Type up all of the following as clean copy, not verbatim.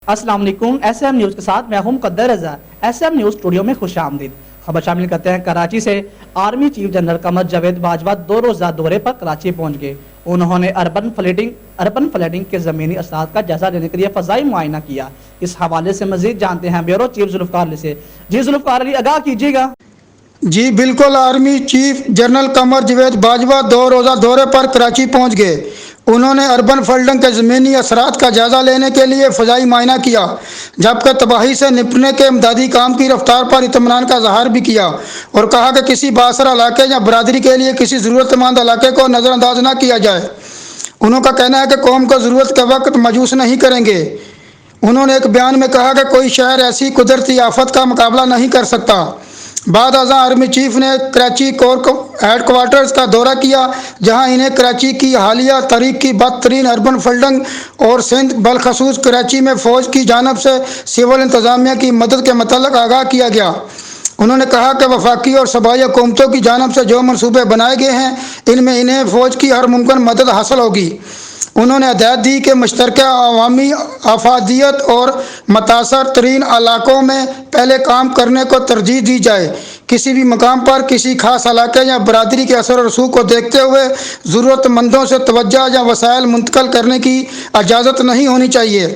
السلام علیکم، S M news کے ساتھ میں ہوں مقدر رضا۔ ایس ایم نیوز اسٹوڈیو میں خوش آمدید۔ خبر شامل کرتے ہیں کراچی سے۔ Army chief general Qamar Javed Bajwa 2 روزہ دورے پر کراچی پہنچ گئے۔ انہوں نے اربن فلڈنگ کے زمینی اثرات کا جائزہ لینے کے لیے فضائی معائنہ کیا۔ اس حوالے سے مزید جانتے ہیں بیورو چیف ذوالفقار علی سے۔ جی ذوالفقار علی، آگاہ کیجیے گا۔ جی بالکل، army chief general Qamar Javed Bajwa 2 روزہ دورے پر کراچی پہنچ گئے۔ انہوں نے اربن فلڈنگ کے زمینی اثرات کا جائزہ لینے کے لیے فضائی معائنہ کیا، جبکہ تباہی سے نپٹنے کے امدادی کام کی رفتار پر اطمینان کا اظہار بھی کیا اور کہا کہ کسی بااثر علاقے یا برادری کے لیے کسی ضرورت مند علاقے کو نظر انداز نہ کیا جائے۔ انہوں کا کہنا ہے کہ قوم کو ضرورت کے وقت مایوس نہیں کریں گے۔ انہوں نے ایک بیان میں کہا کہ کوئی شہر ایسی قدرتی آفت کا مقابلہ نہیں کر سکتا۔ بعد ازاں آرمی چیف نے کراچی کور ہیڈ کوارٹرز کا دورہ کیا، جہاں انہیں کراچی کی حالیہ تاریخ کی بدترین اربن فلڈنگ اور سندھ بالخصوص کراچی میں فوج کی جانب سے سول انتظامیہ کی مدد کے متعلق آگاہ کیا گیا۔ انہوں نے کہا کہ وفاقی اور صوبائی حکومتوں کی جانب سے جو منصوبے بنائے گئے ہیں، ان میں انہیں فوج کی ہر ممکن مدد حاصل ہوگی۔ انہوں نے ہدایت دی کہ مشترکہ عوامی افادیت اور متاثر ترین علاقوں میں پہلے کام کرنے کو ترجیح دی جائے۔ کسی بھی مقام پر کسی خاص علاقے یا برادری کے اثر و رسوخ کو دیکھتے ہوئے ضرورت مندوں سے توجہ یا وسائل منتقل کرنے کی اجازت نہیں ہونی چاہیے۔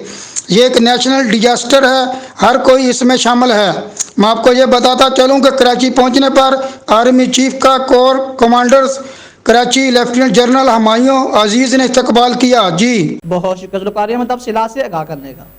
یہ ایک نیشنل ڈیزاسٹر ہے، ہر کوئی اس میں شامل ہے۔ میں آپ کو یہ بتاتا چلوں کہ کراچی پہنچنے پر آرمی چیف کا corps commanders Karachi lieutenant general Humayun Aziz نے استقبال کیا۔ جی بہت شکریہ ذوالفقار علی، تفصیلات سے آگاہ کرنے کا۔